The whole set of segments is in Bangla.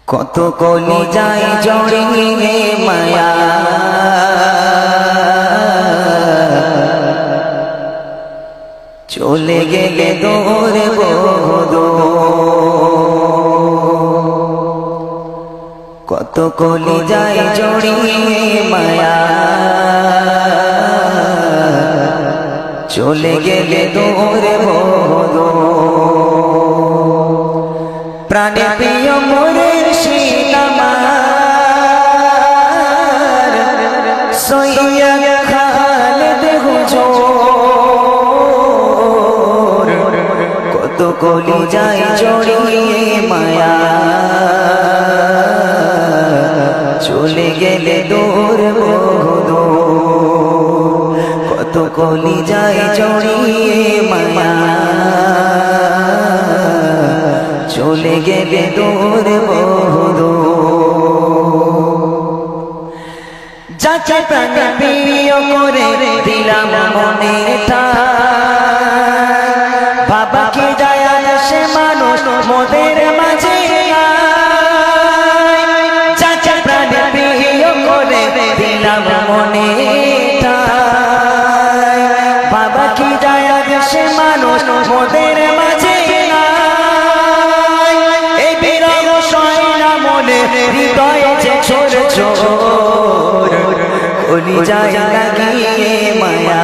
কত কলি যায় জড়িয়ে মায়া চলে গেলে দৌড়ে বদো কত কলি যায় জড়িয়ে মায়া চলে গেলে দৌড়ে বদো প্রাণে প্রিয় মোরের শীতামার সৈয়দ খালেদ হুজুর কত কলি যায় জড়িয়ে মায়া চলে গেলে দূর বদো কত কলি যায় জড়িয়ে মায়া চলে গেলে দূর বদো যাকে প্রাণে প্রিয় করে দিলাম মনে বাবা কি যায় সে মানুষ মোদের মাঝে যাকে প্রাণে প্রিয় করে দিলাম মনে বাবা কি যায় সে মানুষ মোদের মাঝে হৃদয়ে যে ছোট ছোট কলি যায় লাগিয়ে মায়া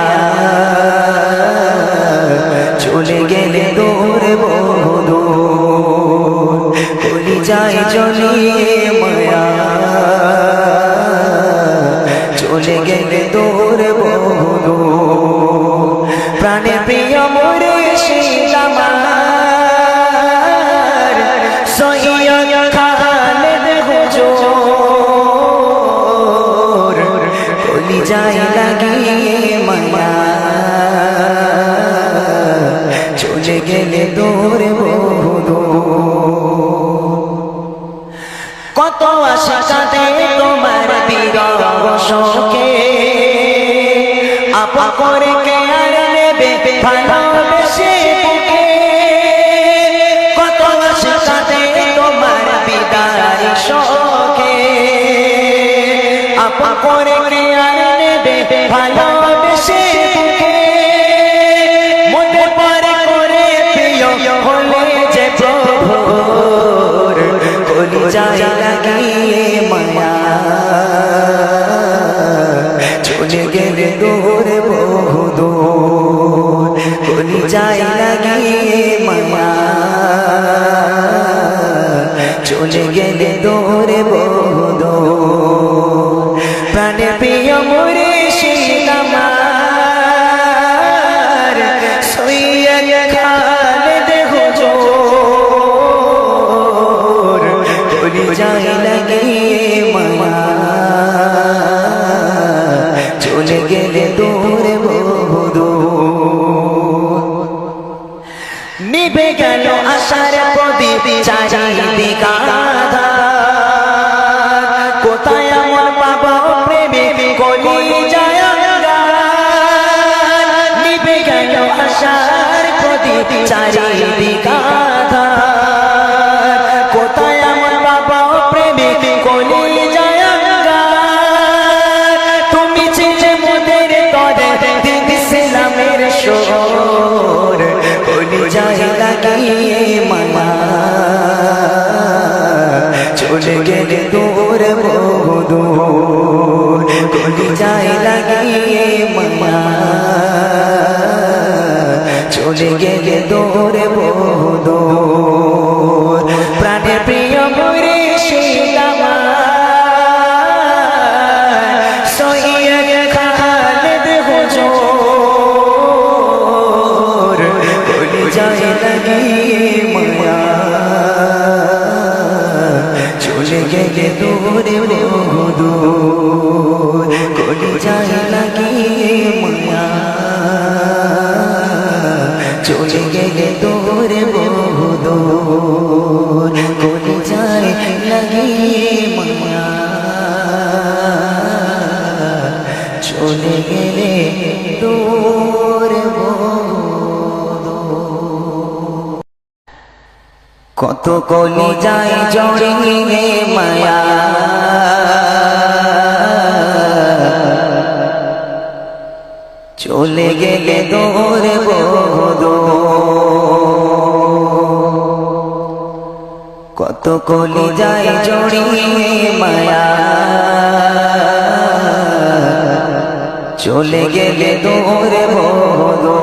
চলে গেলে দূর বদো কলি যায় জ্বলিয়ে মায়া চলে গেলে দূর বদো প্রাণে প্রিয় মোরে শীতামার সৈয়দ খালেদ হুজুর কলি যায় লাগিয়ে মায়া চলে গেলে দূর বদো কত আশা কাঁদে তোমার বিরহ শোকে আপন করে কে আর নেবে ভালোবেসে বুকে কত আশা কাঁদে তোমার বিদায় শোকে আপন করে কে আর নেবে ভালোবেসে বুকে মনে পড়ে করে প্রিয় হলে যে প্রভুর কলি যায় লাগিয়ে মায়া চলে গেলে দূর বদো কলি যায় লাগিয়ে মায়া চলে গেলে দূর বদো প্রাণে প্রিয় মোরে শীতামার সৈয়দ খালেদ হুজুর কলি যায় লাগিয়ে মায়া চলে গেলে দূর বদো নিভে গেল আশার প্রদীপ চারিদিকে আঁধার কোথায় আমার পাবো প্রেমিক কলি যায় নিভে গেল আশার প্রদীপ চারিদিকে আঁধার কোথায় আমার পাবো প্রেমিক কলি যায় তুমি চিনে মোদের তরে দিন ইসলামের শোর কলি যায় লাগিয়ে মায়া চলে গেলে দূর বদো কলি যায় লাগিয়ে মায়া চলে গেলে দূর বদো প্রাণের প্রিয় মোরে শীতামার সৈয়দ খালেদ হুজুর কলি যায় লাগিয়ে মায়া চলে গেলে দূর বদো কলি যায় লাগিয়ে মায়া চলে গেলে দূর বদো কলি যায় লাগিয়ে মায়া চলে গেলে দূর বদো কত কত কলি যায় জড়িয়ে মায়া চলে গেলে দূরে বধূ কত কলি যায় জড়িয়ে মায়া চলে গেলে দূরে বধূ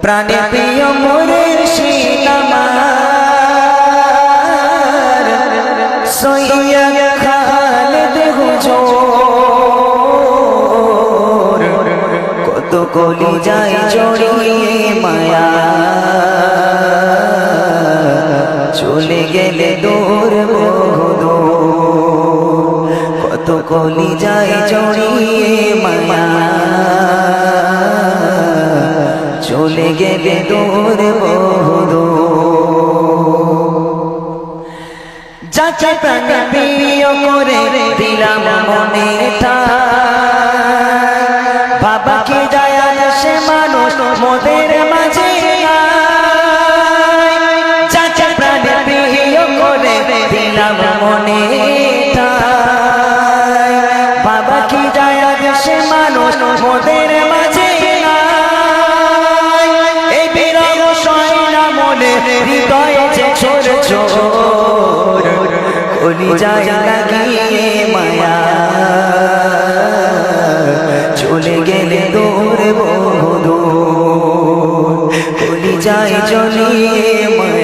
প্রাণে প্রিয় মুর্শিদ আমার সৈয়দ খালেদ হুজুর কত কলি যায় জড়িয়ে মায়া চলে গেলে দূর বহুদূর কত কলি যায় জড়িয়ে মায়া চলে গেলে দূর বহুদূর যাকে প্রাণ প্রিয় করে দিলাম মনে বাবা কি যায় সে মানুষ মোদের মাঝে যাকে প্রাণ প্রিয় করে দিলাম মনে বাবা কি যায় সে মানুষ মোদের মাঝে হৃদয়ে যে ছোট ছোট কলি যায় লাগিয়ে মায়া চলে গেলে দূরে বহুদূর কলি যায় জ্বলিয়ে মায়া